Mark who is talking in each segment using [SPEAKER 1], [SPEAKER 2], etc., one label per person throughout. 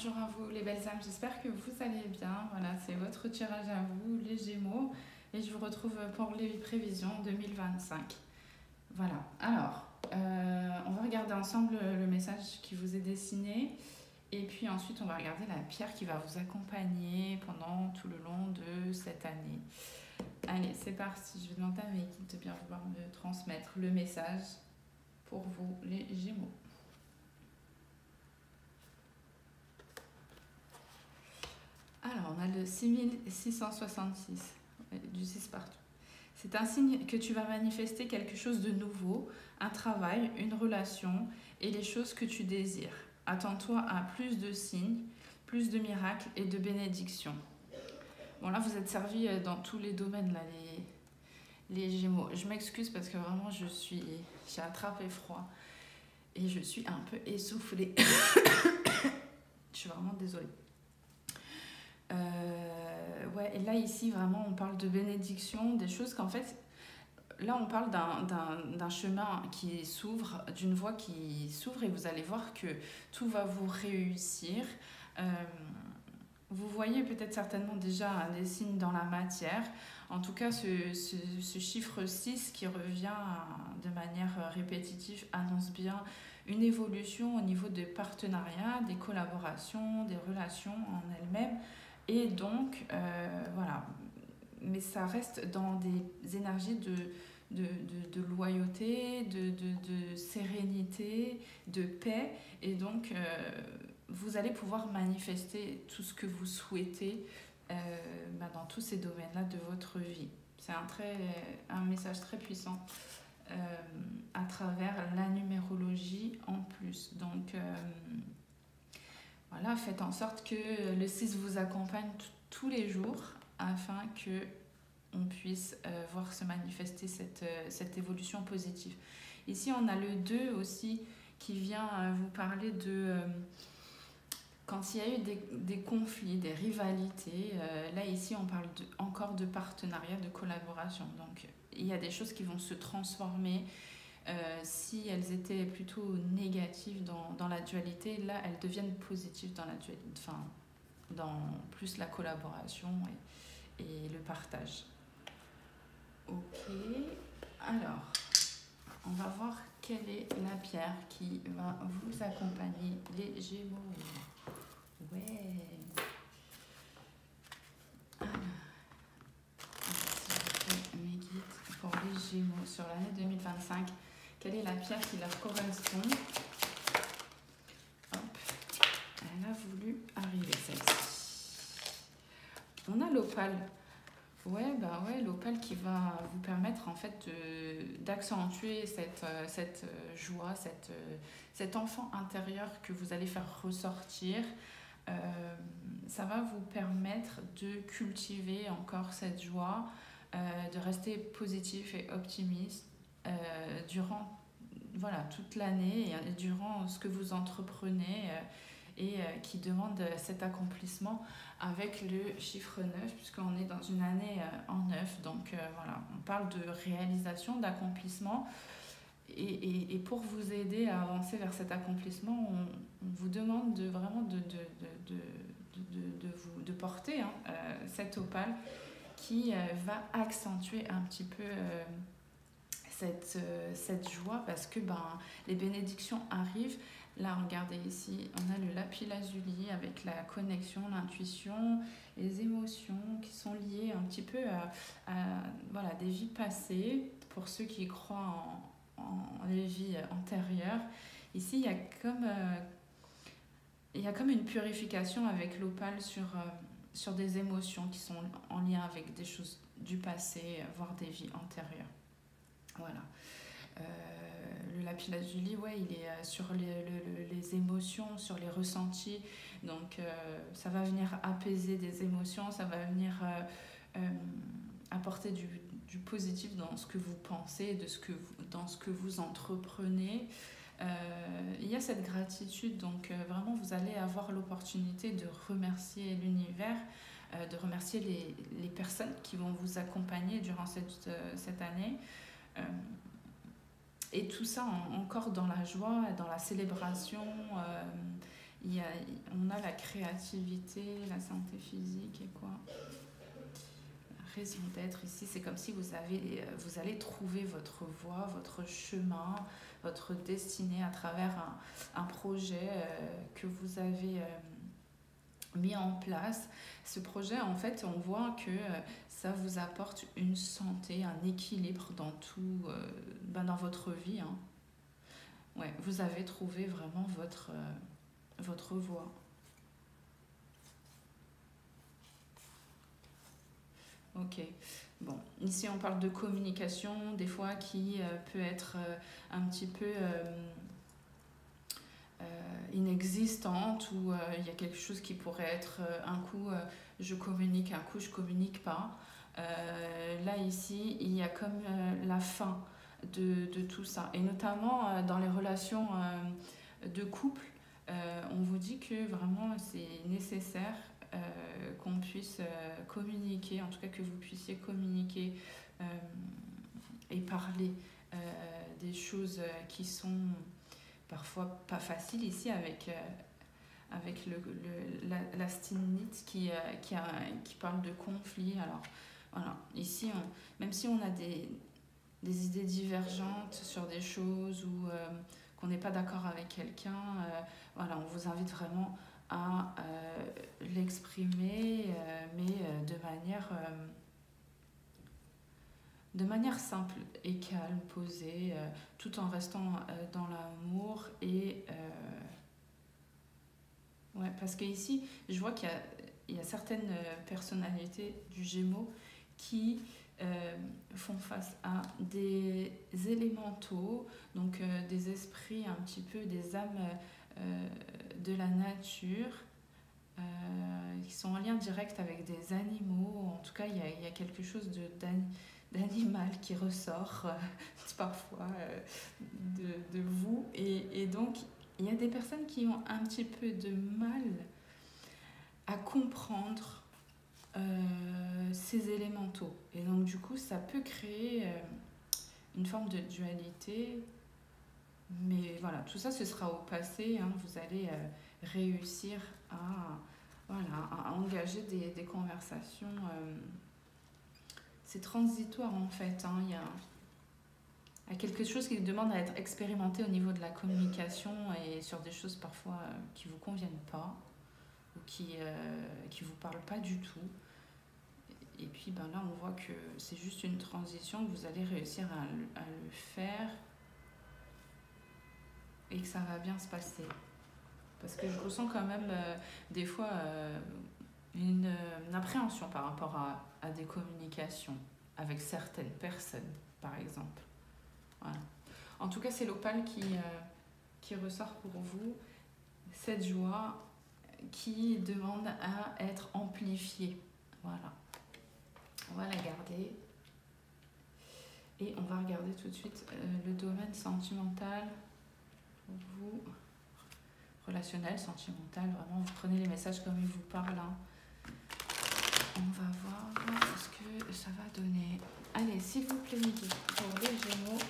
[SPEAKER 1] Bonjour à vous les belles âmes, j'espère que vous allez bien. Voilà, c'est votre tirage à vous, les Gémeaux, et je vous retrouve pour les prévisions 2025. Voilà, alors, on va regarder ensemble le message qui vous est dessiné, et puis ensuite on va regarder la pierre qui va vous accompagner pendant tout le long de cette année. Allez, c'est parti, je vais demander à mes équipes de bien vouloir me transmettre le message pour vous les Gémeaux. Alors, on a le 6666, du 6 partout. C'est un signe que tu vas manifester quelque chose de nouveau, un travail, une relation et les choses que tu désires. Attends-toi à plus de signes, plus de miracles et de bénédictions. Bon, là, vous êtes servis dans tous les domaines, là, les Gémeaux. Je m'excuse parce que vraiment, j'ai attrapé froid et je suis un peu essoufflée. Je suis vraiment désolée. Ouais, et là ici vraiment on parle de bénédiction, des choses qu'en fait, là on parle d'un chemin qui s'ouvre, d'une voie qui s'ouvre et vous allez voir que tout va vous réussir. Vous voyez peut-être certainement déjà des signes dans la matière. En tout cas, ce chiffre 6 qui revient de manière répétitive annonce bien une évolution au niveau des partenariats, des collaborations, des relations en elles-mêmes. Et donc, voilà. Mais ça reste dans des énergies de loyauté, de sérénité, de paix. Et donc, vous allez pouvoir manifester tout ce que vous souhaitez dans tous ces domaines-là de votre vie. C'est un message très puissant à travers la numérologie en plus. Donc, voilà, faites en sorte que le 6 vous accompagne tous les jours afin que on puisse voir se manifester cette évolution positive. Ici, on a le 2 aussi qui vient vous parler de quand il y a eu des conflits, des rivalités. Là, ici, on parle encore de partenariat, de collaboration. Donc, il y a des choses qui vont se transformer. Si elles étaient plutôt négatives dans la dualité, là, elles deviennent positives dans la dualité, enfin, dans plus la collaboration et le partage. Ok, alors, on va voir quelle est la pierre qui va vous accompagner, les Gémeaux. Ouais. Alors, je mes guides pour les Gémeaux sur l'année 2025. Quelle est la pierre qui leur correspond? Hop, elle a voulu arriver celle-ci. On a l'opale. Ouais, bah ouais, l'opale qui va vous permettre en fait d'accentuer cette joie, cet enfant intérieur que vous allez faire ressortir. Ça va vous permettre de cultiver encore cette joie, de rester positif et optimiste durant toute l'année et durant ce que vous entreprenez et qui demande cet accomplissement avec le chiffre 9 puisqu'on est dans une année en 9. Donc voilà, on parle de réalisation, d'accomplissement. Et pour vous aider à avancer vers cet accomplissement, on vous demande vraiment de porter cette opale qui va accentuer un petit peu cette joie parce que les bénédictions arrivent. Là, regardez ici, on a le lapis-lazuli avec la connexion, l'intuition, les émotions qui sont liées un petit peu à des vies passées pour ceux qui croient en les vies antérieures. Ici, il y a comme une purification avec l'opale sur des émotions qui sont en lien avec des choses du passé, voire des vies antérieures. Voilà. Le lapis-lazuli, ouais, il est sur les émotions, sur les ressentis. Donc, ça va venir apaiser des émotions, ça va venir apporter du positif dans ce que vous pensez, dans ce que vous entreprenez. Il y a cette gratitude, donc vraiment, vous allez avoir l'opportunité de remercier l'univers, de remercier les personnes qui vont vous accompagner durant cette année. Et tout ça encore dans la joie, dans la célébration On a la créativité, la santé physique et quoi. Raison d'être ici, c'est comme si vous allez trouver votre voie, votre chemin, votre destinée à travers un projet que vous avez mis en place. Ce projet, en fait, on voit que ça vous apporte une santé, un équilibre dans tout, dans votre vie. Hein. Ouais, vous avez trouvé vraiment votre voie. Ok. Bon, ici on parle de communication, des fois qui peut être un petit peu inexistante ou il y a quelque chose qui pourrait être un coup je communique, un coup je communique pas. Là ici, il y a comme la fin de tout ça. Et notamment dans les relations de couple, on vous dit que vraiment c'est nécessaire qu'on puisse communiquer, en tout cas que vous puissiez communiquer et parler des choses qui sont parfois pas faciles ici avec la stinite qui parle de conflit. Alors voilà, ici, même si on a des idées divergentes sur des choses ou qu'on n'est pas d'accord avec quelqu'un, voilà, on vous invite vraiment à l'exprimer, mais de manière simple et calme, posée, tout en restant dans l'amour et ouais, parce que ici, je vois qu'il y a certaines personnalités du Gémeaux qui font face à des élémentaux, donc des esprits un petit peu, des âmes de la nature, qui sont en lien direct avec des animaux. En tout cas, il y a quelque chose d'animal qui ressort parfois de vous. Et donc, il y a des personnes qui ont un petit peu de mal à comprendre ces élémentaux. Et donc, du coup, ça peut créer une forme de dualité. Mais voilà, tout ça, ce sera au passé. Hein. Vous allez réussir à engager des conversations. C'est transitoire, en fait. Hein. Il y a quelque chose qui demande à être expérimenté au niveau de la communication et sur des choses parfois qui ne vous conviennent pas ou qui vous parlent pas du tout. Et puis ben là, on voit que c'est juste une transition, que vous allez réussir à le faire et que ça va bien se passer. Parce que je ressens quand même des fois une appréhension par rapport à des communications avec certaines personnes, par exemple. Voilà. En tout cas, c'est l'opale qui ressort pour vous, cette joie qui demande à être amplifiée. Voilà. On va la garder. Et on va regarder tout de suite le domaine sentimental pour vous. Relationnel, sentimental, vraiment, vous prenez les messages comme ils vous parlent. Hein. On va voir ce que ça va donner. Allez, s'il vous plaît, Midi, pour les Gémeaux,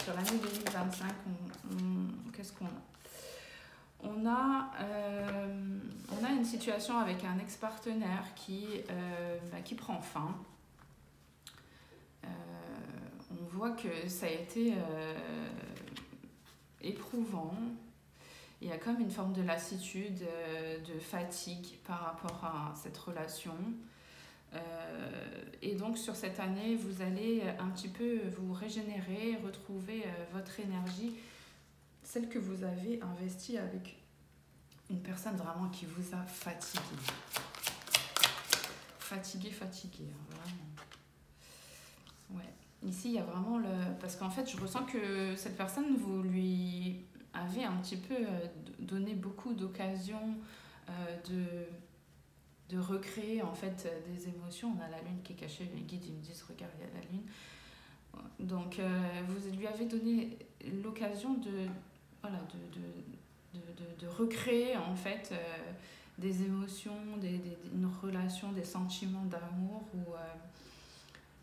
[SPEAKER 1] sur l'année 2025, qu'est-ce qu'on a ? On a une situation avec un ex-partenaire qui prend fin. On voit que ça a été éprouvant. Il y a comme une forme de lassitude, de fatigue par rapport à cette relation. Et donc sur cette année, vous allez un petit peu vous régénérer, retrouver votre énergie, celle que vous avez investie avec une personne vraiment qui vous a fatigué. Fatigué, hein, vraiment. Ouais. Ici, il y a vraiment parce qu'en fait, je ressens que cette personne, vous lui avez un petit peu donné beaucoup d'occasions de recréer en fait des émotions. On a la lune qui est cachée, les guides ils me disent regarde, il y a la lune. Donc vous lui avez donné l'occasion de recréer en fait des émotions, une relation, des sentiments d'amour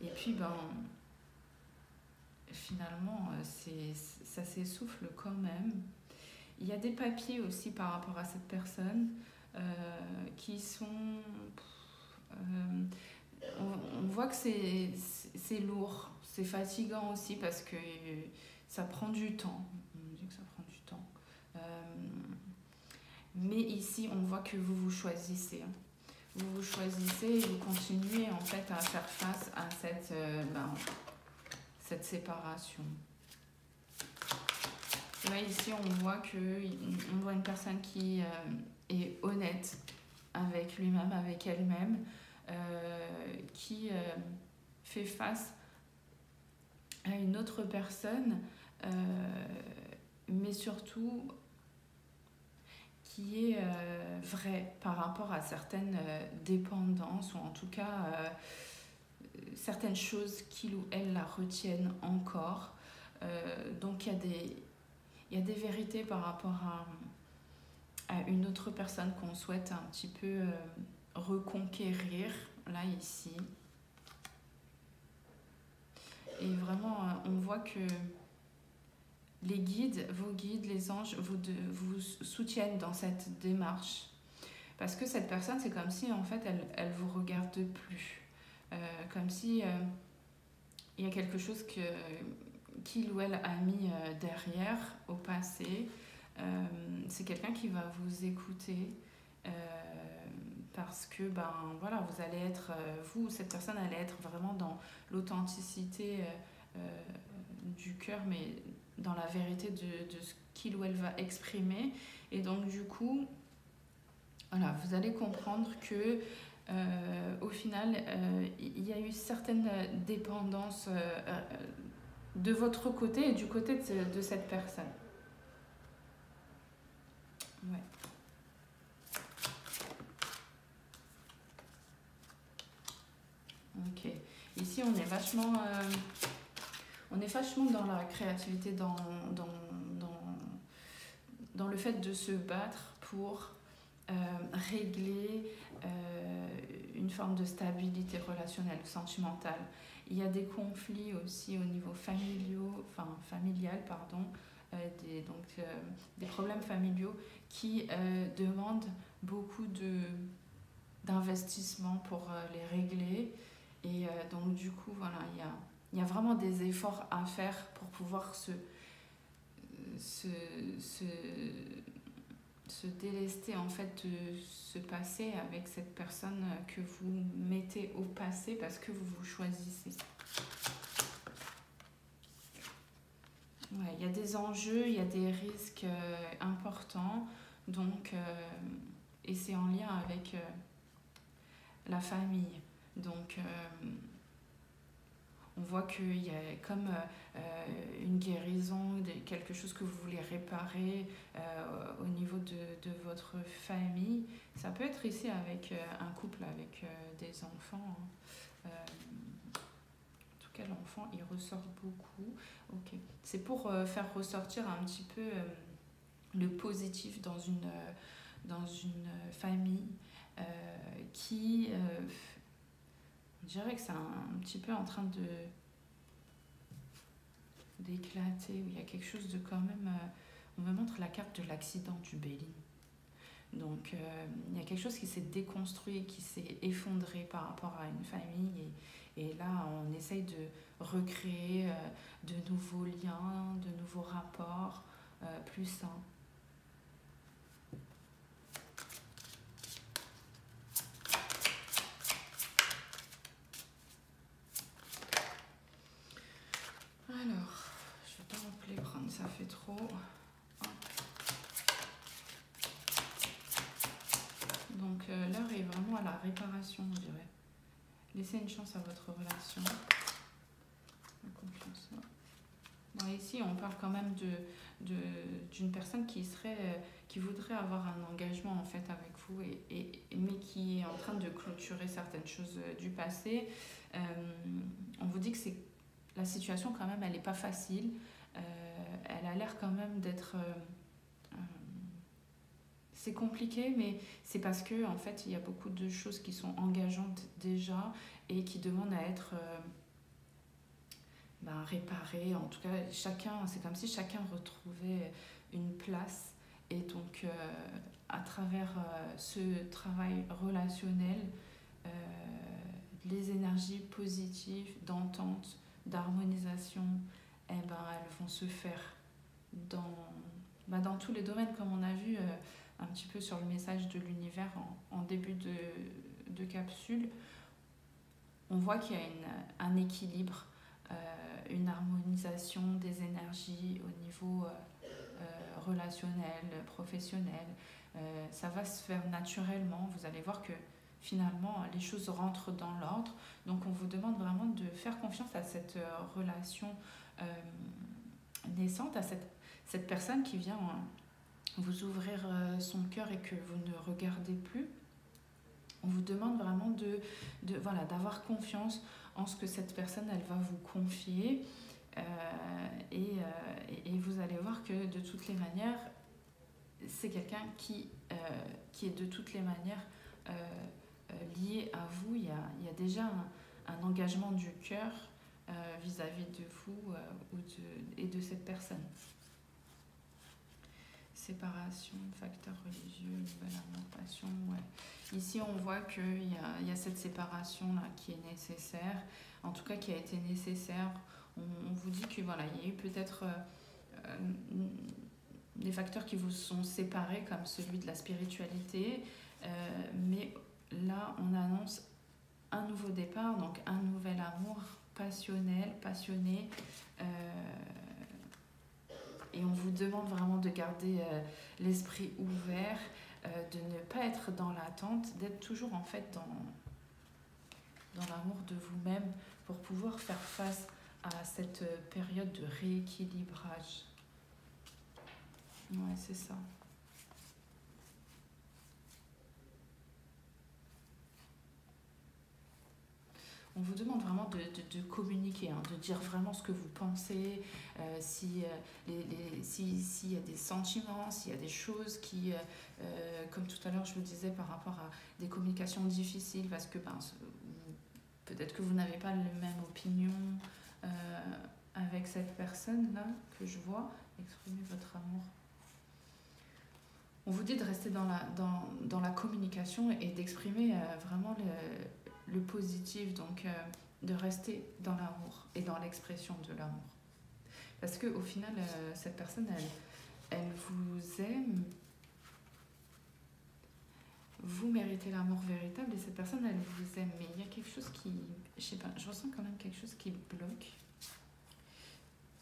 [SPEAKER 1] et puis finalement ça s'essouffle quand même. Il y a des papiers aussi par rapport à cette personne qui sont... on voit que c'est lourd, c'est fatigant aussi parce que ça prend du temps. On dit que ça prend du temps. Mais ici, on voit que vous vous choisissez. Vous vous choisissez et vous continuez en fait à faire face à cette séparation. Là, ici, on voit une personne qui est honnête avec lui-même, avec elle-même, qui fait face à une autre personne, mais surtout qui est vraie par rapport à certaines dépendances, ou en tout cas certaines choses qu'il ou elle la retiennent encore. Donc il y a des vérités par rapport à une autre personne qu'on souhaite un petit peu reconquérir, là, ici. Et vraiment, on voit que les guides, vos guides, les anges, vous soutiennent dans cette démarche. Parce que cette personne, c'est comme si, en fait, elle vous regarde plus. Comme si il y a quelque chose qu'il ou elle a mis derrière, au passé. C'est quelqu'un qui va vous écouter parce que voilà, vous allez être, cette personne allait être vraiment dans l'authenticité du cœur, mais dans la vérité de ce qu'il ou elle va exprimer. Et donc du coup, voilà, vous allez comprendre que au final, il y a eu certaines dépendances de votre côté et du côté de cette personne. Ouais. Ok. Ici, on est vachement dans la créativité, dans le fait de se battre pour régler une forme de stabilité relationnelle, sentimentale. Il y a des conflits aussi au niveau familial, des problèmes familiaux qui demandent beaucoup d'investissement pour les régler. Et donc du coup, voilà, il y a vraiment des efforts à faire pour pouvoir se délester en fait de ce passé avec cette personne que vous mettez au passé parce que vous vous choisissez. Ouais, il y a des enjeux, il y a des risques importants, donc et c'est en lien avec la famille. Donc on voit qu'il y a comme une guérison, quelque chose que vous voulez réparer au niveau de votre famille. Ça peut être ici avec un couple, avec des enfants. En tout cas, l'enfant, il ressort beaucoup. Ok. C'est pour faire ressortir un petit peu le positif dans une famille qui... je dirais que c'est un petit peu en train d'éclater, où il y a quelque chose de quand même... on me montre la carte de l'accident du Béline. Donc il y a quelque chose qui s'est déconstruit, qui s'est effondré par rapport à une famille. Et là, on essaye de recréer de nouveaux liens, de nouveaux rapports plus sains. Alors, je vais pas non plus les prendre, ça fait trop. Donc l'heure est vraiment à la réparation, je dirais. Laissez une chance à votre relation. La confiance. Bon, ici, on parle quand même d'une personne qui voudrait avoir un engagement en fait avec vous, mais qui est en train de clôturer certaines choses du passé. On vous dit que la situation quand même, elle n'est pas facile. Elle a l'air quand même d'être... c'est compliqué, mais c'est parce que en fait, il y a beaucoup de choses qui sont engageantes déjà et qui demandent à être réparées. En tout cas, c'est comme si chacun retrouvait une place Et donc, à travers ce travail relationnel, euh, les énergies positives d'entente, d'harmonisation, eh ben, elles vont se faire dans tous les domaines, comme on a vu un petit peu sur le message de l'univers en début de capsule. On voit qu'il y a un équilibre, une harmonisation des énergies au niveau relationnel, professionnel. Ça va se faire naturellement. Vous allez voir que finalement, les choses rentrent dans l'ordre. Donc, on vous demande vraiment de faire confiance à cette relation naissante, à cette personne qui vient vous ouvrir son cœur et que vous ne regardez plus. On vous demande vraiment voilà, d'avoir confiance en ce que cette personne, elle va vous confier. Et vous allez voir que de toutes les manières, c'est quelqu'un qui est de toutes les manières lié à vous. Il y a déjà un engagement du cœur vis-à-vis de vous et de cette personne. Séparation, facteur religieux, nouvel amour, passion, ouais. Ici, on voit qu'il y a cette séparation-là qui est nécessaire, en tout cas qui a été nécessaire. On vous dit que voilà, il y a eu peut-être des facteurs qui vous sont séparés, comme celui de la spiritualité, mais là, on annonce un nouveau départ, donc un nouvel amour passionnel, passionné, et on vous demande vraiment de garder l'esprit ouvert, de ne pas être dans l'attente, d'être toujours en fait dans l'amour de vous-même pour pouvoir faire face à cette période de rééquilibrage. Ouais, c'est ça. On vous demande vraiment de communiquer, hein, de dire vraiment ce que vous pensez, s'il y a des sentiments, s'il y a des choses qui, comme tout à l'heure je vous disais par rapport à des communications difficiles, parce que peut-être que vous n'avez pas la même opinion avec cette personne-là que je vois, exprimez votre amour. On vous dit de rester dans la communication et d'exprimer vraiment le positif, donc de rester dans l'amour et dans l'expression de l'amour. Parce qu'au final, cette personne, elle vous aime, vous méritez l'amour véritable et cette personne, elle vous aime. Mais il y a quelque chose qui, je sais pas, je ressens quand même quelque chose qui bloque.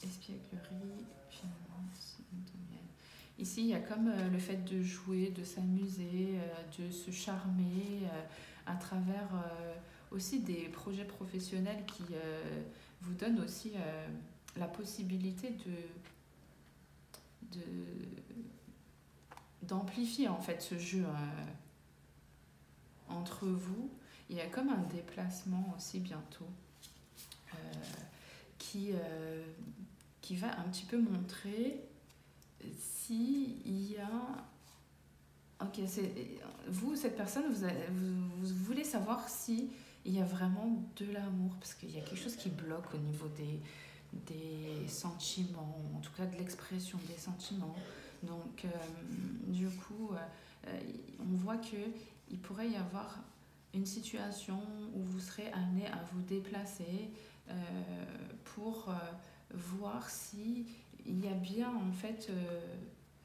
[SPEAKER 1] Espièglerie, finance, ici, il y a comme le fait de jouer, de s'amuser, de se charmer à travers aussi des projets professionnels qui vous donnent aussi la possibilité d'amplifier en fait ce jeu entre vous. Il y a comme un déplacement aussi bientôt qui va un petit peu montrer s'il y a... Ok, vous, cette personne, vous voulez savoir si il y a vraiment de l'amour, parce qu'il y a quelque chose qui bloque au niveau des sentiments, en tout cas de l'expression des sentiments. Donc, du coup, on voit qu'il pourrait y avoir une situation où vous serez amené à vous déplacer pour voir si il y a bien en fait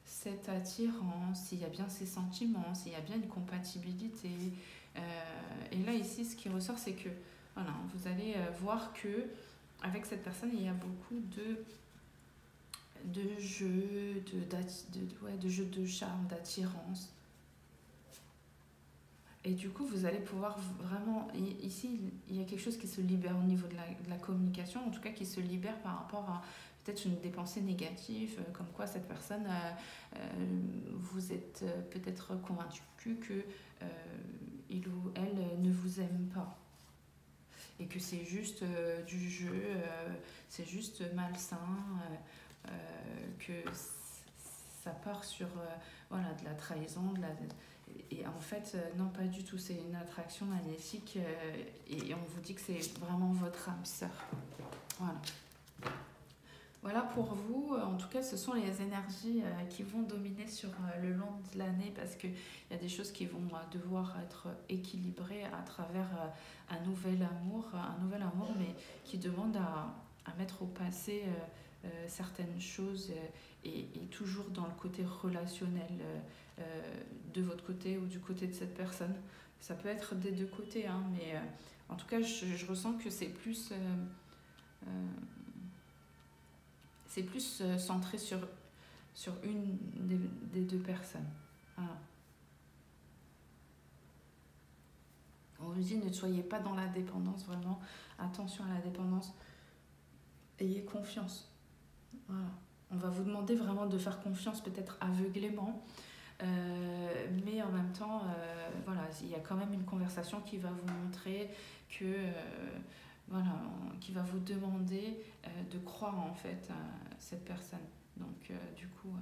[SPEAKER 1] cette attirance, s'il y a bien ces sentiments, s'il y a bien une compatibilité. Et là ici, ce qui ressort, c'est que voilà, vous allez voir que avec cette personne, il y a beaucoup de jeux, de jeux de charme, d'attirance. Et du coup, vous allez pouvoir vraiment... Ici, il y a quelque chose qui se libère au niveau de la communication, en tout cas qui se libère par rapport à peut-être des pensées négatives, comme quoi cette personne, vous êtes peut-être convaincu que il ou elle ne vous aime pas. Et que c'est juste du jeu, c'est juste malsain, que ça part sur voilà, de la trahison, et en fait, non, pas du tout. C'est une attraction magnétique et on vous dit que c'est vraiment votre âme sœur. Voilà. Voilà pour vous. En tout cas, ce sont les énergies qui vont dominer sur le long de l'année parce qu'il y a des choses qui vont devoir être équilibrées à travers un nouvel amour, mais qui demande à mettre au passé certaines choses et toujours dans le côté relationnel de votre côté ou du côté de cette personne. Ça peut être des deux côtés, hein, mais en tout cas, je ressens que euh, c'est plus centré sur une des deux personnes. Voilà. On vous dit ne soyez pas dans la dépendance, vraiment. Attention à la dépendance. Ayez confiance. Voilà. On va vous demander vraiment de faire confiance, peut-être aveuglément. Mais en même temps, voilà, il y a quand même une conversation qui va vous montrer que, voilà, qui va vous demander de croire en fait à cette personne. Donc, du coup,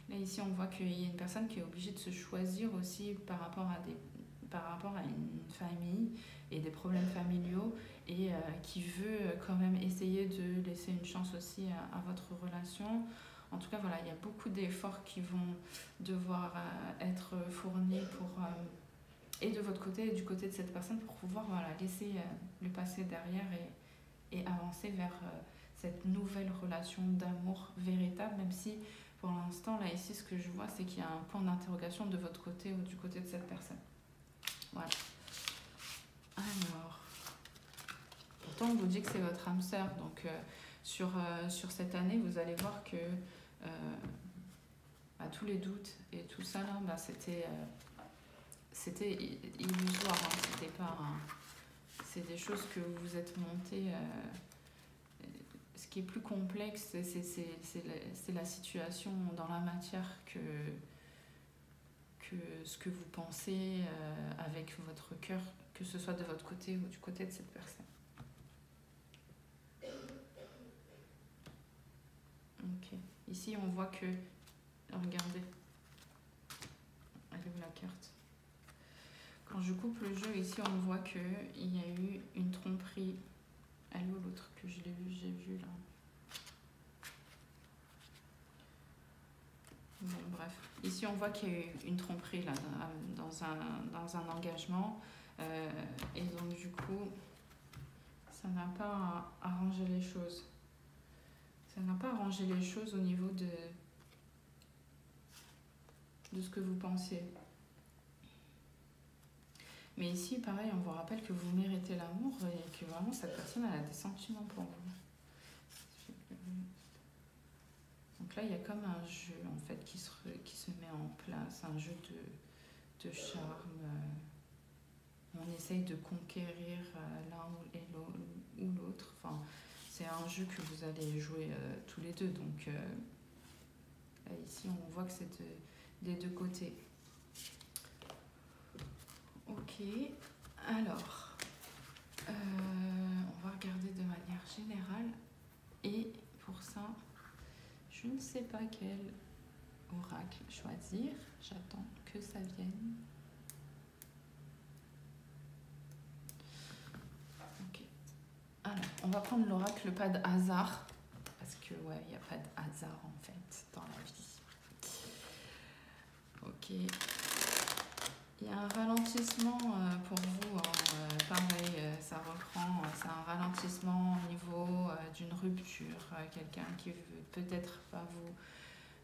[SPEAKER 1] là ici, on voit qu'il y a une personne qui est obligée de se choisir aussi par rapport à une famille et des problèmes familiaux et qui veut quand même essayer de laisser une chance aussi à votre relation. En tout cas, voilà, il y a beaucoup d'efforts qui vont devoir être fournis et de votre côté et du côté de cette personne pour pouvoir voilà, laisser le passé derrière et avancer vers cette nouvelle relation d'amour véritable, même si pour l'instant, là ici, ce que je vois, c'est qu'il y a un point d'interrogation de votre côté ou du côté de cette personne. Voilà. Alors, pourtant, on vous dit que c'est votre âme sœur, donc sur cette année, vous allez voir que tous les doutes et tout ça, là, c'était illusoire, hein, c'était pas c'est des choses que vous vous êtes montées. Ce qui est plus complexe, c'est la situation dans la matière que ce que vous pensez avec votre cœur, que ce soit de votre côté ou du côté de cette personne. Ok. Ici, on voit que... Regardez. Elle est où la carte? Quand je coupe le jeu, ici, on voit qu'il y a eu une tromperie. Elle est où l'autre que j'ai vu là? Bon, bref. Ici, on voit qu'il y a eu une tromperie là, dans un engagement. Et donc, du coup, ça n'a pas arrangé les choses. Ça n'a pas arrangé les choses au niveau de ce que vous pensiez. Mais ici, pareil, on vous rappelle que vous méritez l'amour et que vraiment cette personne elle a des sentiments pour vous. Donc là, il y a comme un jeu en fait qui se met en place, un jeu de charme. On essaye de conquérir l'un ou l'autre. Enfin, c'est un jeu que vous allez jouer tous les deux. Donc ici, on voit que c'est des deux côtés. Ok, alors, on va regarder de manière générale. Et pour ça, je ne sais pas quel oracle choisir. J'attends que ça vienne. Ok. Alors, on va prendre l'oracle pas de hasard. Parce que, ouais, il n'y a pas de hasard en fait dans la vie. Ok. Il y a un ralentissement pour vous, hein, pareil, ça reprend, c'est un ralentissement au niveau d'une rupture, quelqu'un qui veut peut-être pas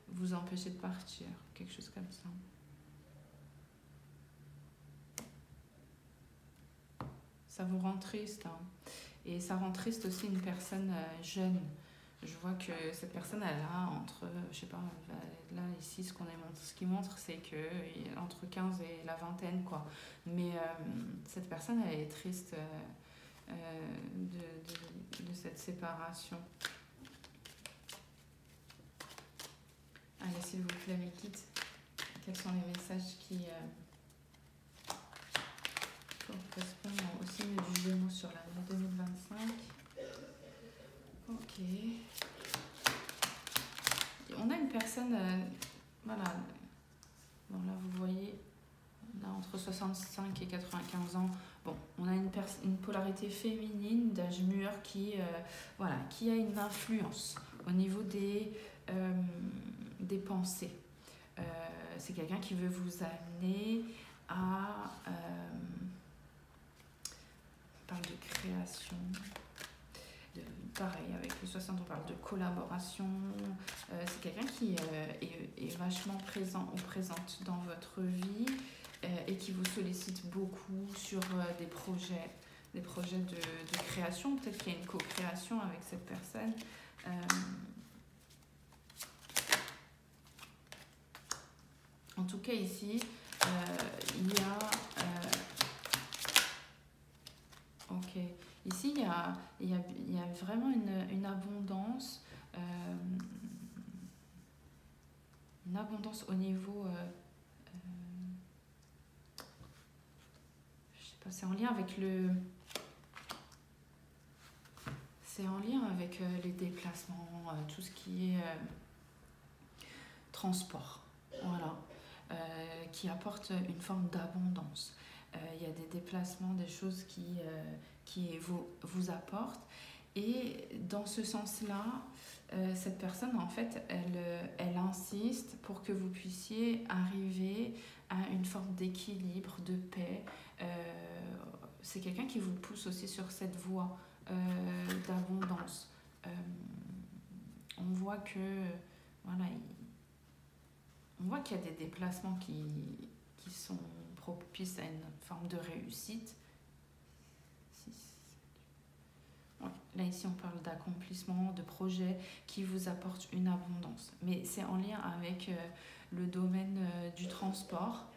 [SPEAKER 1] vous empêcher de partir, quelque chose comme ça. Ça vous rend triste, hein. Et ça rend triste aussi une personne jeune. Je vois que cette personne, elle a entre, je sais pas, là ici, ce qui montre, c'est que entre 15 et la vingtaine, quoi. Mais cette personne, elle est triste de cette séparation. Allez, s'il vous plaît, mes guides, quels sont les messages qui correspondent au signe du Gémeaux sur l'année 2025? Ok. On a une personne, voilà, bon là vous voyez, là entre 65 et 95 ans, Bon, on a une polarité féminine d'âge mûr voilà, qui a une influence au niveau des pensées. C'est quelqu'un qui veut vous amener à... on parle de création, pareil, avec le 60, on parle de collaboration. C'est quelqu'un qui est vachement présent ou présente dans votre vie et qui vous sollicite beaucoup sur des projets de création. Peut-être qu'il y a une co-création avec cette personne. En tout cas, ici, il y a... ok. Ici, il y a vraiment une abondance. Une abondance au niveau... je sais pas, c'est en lien avec le... C'est en lien avec les déplacements, tout ce qui est transport. Voilà. Qui apporte une forme d'abondance. Il y a des déplacements, des choses qui vous apportent. Et dans ce sens-là, cette personne, en fait, elle insiste pour que vous puissiez arriver à une forme d'équilibre, de paix. C'est quelqu'un qui vous pousse aussi sur cette voie d'abondance. On voit que, voilà, on voit qu'il y a des déplacements qui sont propices à une forme de réussite. Ouais. Là, ici, on parle d'accomplissement, de projets qui vous apportent une abondance. Mais c'est en lien avec le domaine du transport.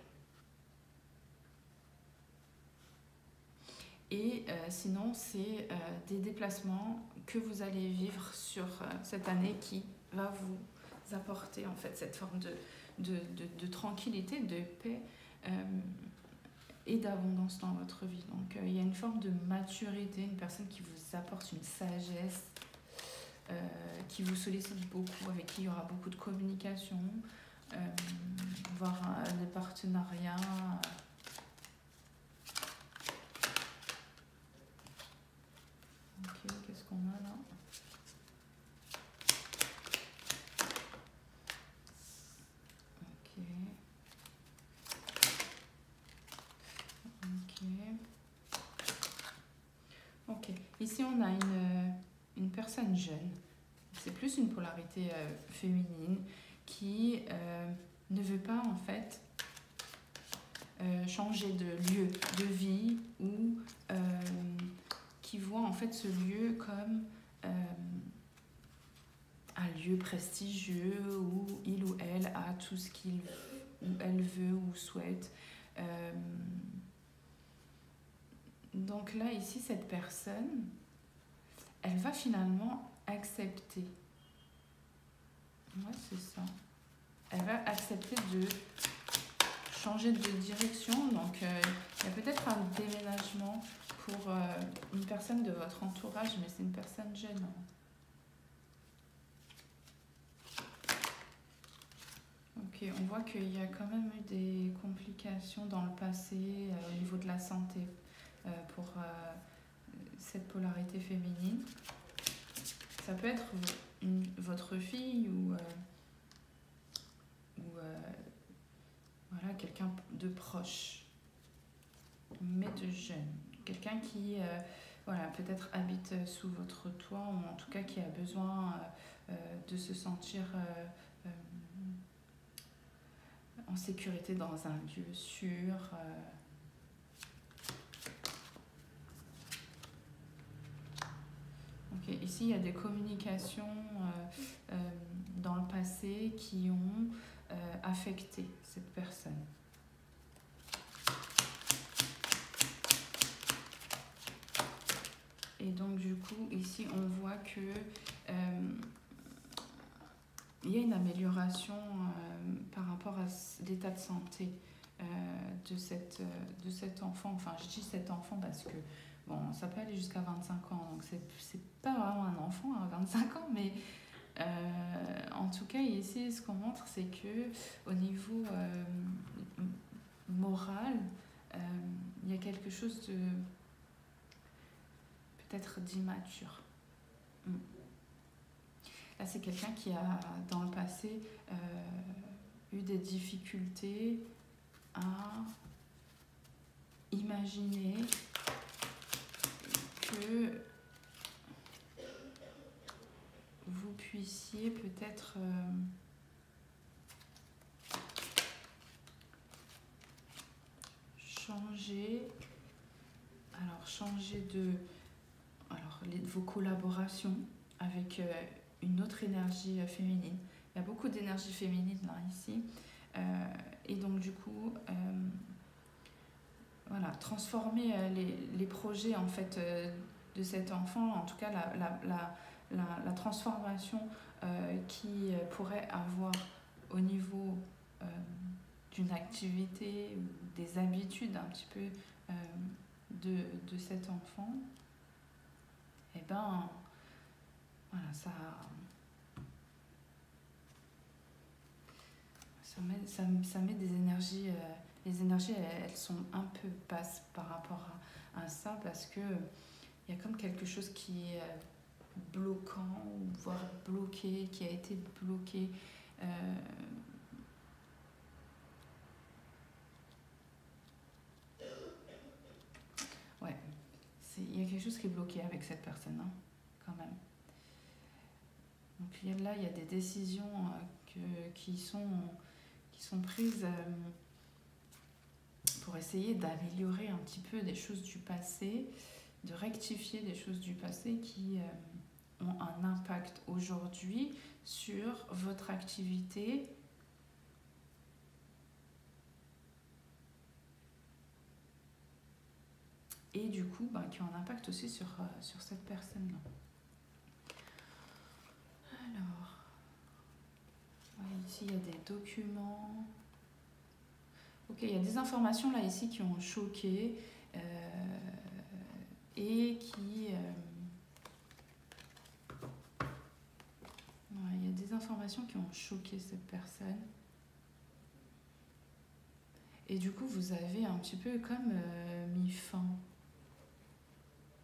[SPEAKER 1] Et sinon, c'est des déplacements que vous allez vivre sur cette année qui va vous apporter en fait cette forme de tranquillité, de paix et d'abondance dans votre vie. Donc il y a une forme de maturité, une personne qui vous apporte une sagesse, qui vous sollicite beaucoup, avec qui il y aura beaucoup de communication, voire des partenariats. Ok, qu'est-ce qu'on a là ? Ok. Ici, on a une personne jeune. C'est plus une polarité féminine qui ne veut pas, en fait, changer de lieu de vie ou qui voit, en fait, ce lieu comme un lieu prestigieux où il ou elle a tout ce qu'il ou elle veut ou souhaite. Donc là, ici, cette personne, elle va finalement accepter. Ouais, c'est ça. Elle va accepter de changer de direction. Donc, il y a peut-être un déménagement pour une personne de votre entourage, mais c'est une personne jeune. Ok, on voit qu'il y a quand même eu des complications dans le passé au niveau de la santé pour cette polarité féminine. Ça peut être votre fille ou voilà, quelqu'un de proche, mais de jeune. Quelqu'un qui voilà, peut-être habite sous votre toit ou en tout cas qui a besoin de se sentir en sécurité dans un lieu sûr. Okay. Ici, il y a des communications dans le passé qui ont affecté cette personne. Et donc, du coup, ici, on voit que il y a une amélioration par rapport à l'état de santé de cet enfant. Enfin, je dis cet enfant parce que bon, ça peut aller jusqu'à 25 ans, donc c'est pas vraiment un enfant à 25 ans, mais en tout cas, ici, ce qu'on montre, c'est que au niveau moral, il y a quelque chose de peut-être d'immature. Là, c'est quelqu'un qui a, dans le passé, eu des difficultés à imaginer que vous puissiez peut-être changer de vos collaborations avec une autre énergie féminine. Il y a beaucoup d'énergie féminine là, ici. Et donc du coup, voilà, transformer les projets en fait de cet enfant, en tout cas la transformation qui pourrait avoir au niveau d'une activité ou des habitudes un petit peu de cet enfant, et ben voilà, ça met des énergies, les énergies elles sont un peu basses par rapport à ça, parce que il y a comme quelque chose qui est bloquant, voire bloqué, qui a été bloqué. Ouais, il y a quelque chose qui est bloqué avec cette personne, hein, quand même. Donc là, il y a des décisions qui sont prises pour essayer d'améliorer un petit peu des choses du passé, de rectifier des choses du passé qui ont un impact aujourd'hui sur votre activité. Et du coup, qui ont un impact aussi sur cette personne-là. Alors, ouais, ici il y a des documents. Ok, il y a des informations là ici qui ont choqué et qui... ouais, il y a des informations qui ont choqué cette personne. Et du coup, vous avez un petit peu comme mis fin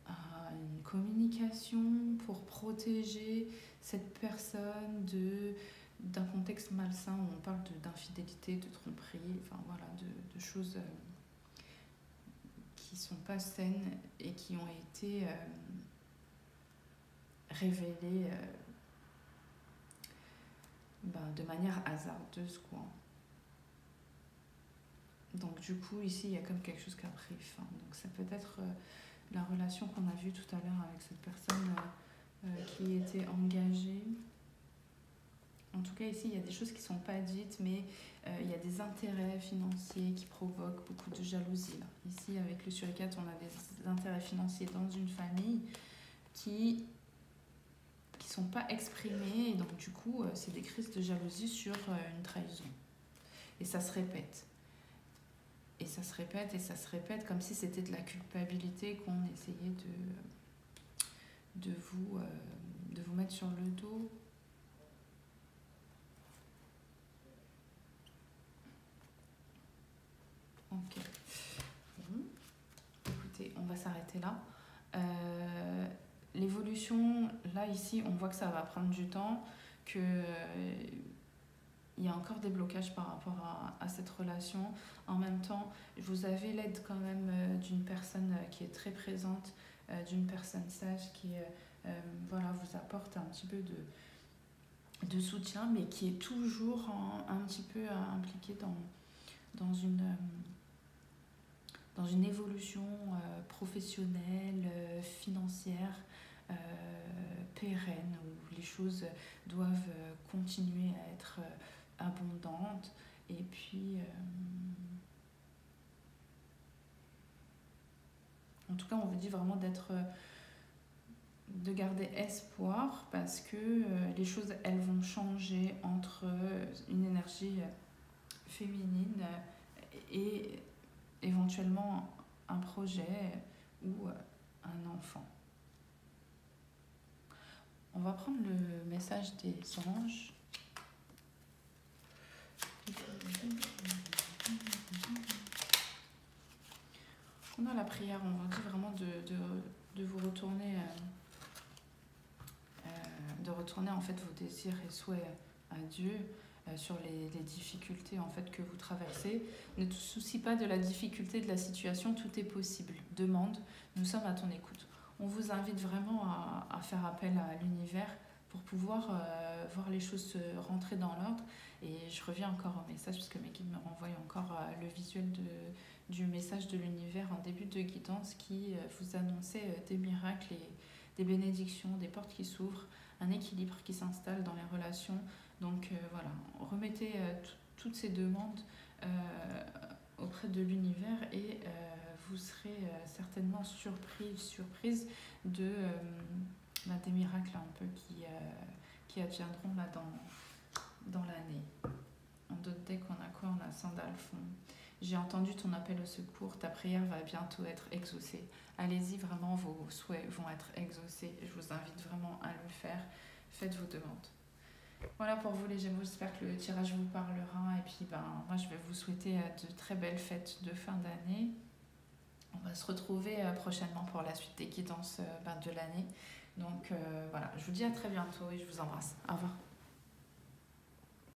[SPEAKER 1] à une communication pour protéger cette personne d'un contexte malsain où on parle d'infidélité, de tromperie, enfin voilà, de choses qui sont pas saines et qui ont été révélées de manière hasardeuse, quoi. Donc du coup, ici, il y a comme quelque chose qui a pris fin. Donc ça peut être la relation qu'on a vue tout à l'heure avec cette personne qui était engagée. En tout cas, ici, il y a des choses qui ne sont pas dites, mais il y a des intérêts financiers qui provoquent beaucoup de jalousie. Là. Ici, avec le suricate, on a des intérêts financiers dans une famille qui ne sont pas exprimés. Et donc, du coup, c'est des crises de jalousie sur une trahison. Et ça se répète. Et ça se répète, et ça se répète, comme si c'était de la culpabilité qu'on essayait de vous mettre sur le dos. Ok. Bon. Écoutez, on va s'arrêter là. L'évolution, là, ici, on voit que ça va prendre du temps, qu'il y a encore des blocages par rapport à cette relation. En même temps, vous avez l'aide quand même d'une personne qui est très présente, d'une personne sage qui voilà, vous apporte un petit peu de soutien, mais qui est toujours un petit peu impliquée dans une évolution professionnelle, financière, pérenne, où les choses doivent continuer à être abondantes. Et puis, en tout cas, on vous dit vraiment de garder espoir, parce que les choses, elles vont changer entre une énergie féminine et éventuellement un projet ou un enfant. On va prendre le message des anges. prière, on vous dit vraiment de vous retourner, de retourner en fait vos désirs et souhaits à Dieu sur les difficultés en fait que vous traversez. Ne te soucie pas de la difficulté de la situation, tout est possible. Demande, nous sommes à ton écoute. On vous invite vraiment à faire appel à l'univers pour pouvoir voir les choses rentrer dans l'ordre. Et je reviens encore au message, parce que mes guides me renvoient encore le visuel du message de l'univers en début de guidance qui vous annonçait des miracles et des bénédictions, des portes qui s'ouvrent, un équilibre qui s'installe dans les relations. Donc voilà, remettez toutes ces demandes auprès de l'univers et vous serez certainement surprise de, des miracles un peu qui adviendront là dans l'année. En d'autres decks, on a quoi? On a Sandalphon. J'ai entendu ton appel au secours, ta prière va bientôt être exaucée. Allez-y, vraiment, vos souhaits vont être exaucés. Je vous invite vraiment à le faire. Faites vos demandes. Voilà pour vous les Gémeaux, j'espère que le tirage vous parlera. Et puis moi je vais vous souhaiter de très belles fêtes de fin d'année. On va se retrouver prochainement pour la suite des guidances de l'année. Donc voilà, je vous dis à très bientôt et je vous embrasse. Au revoir.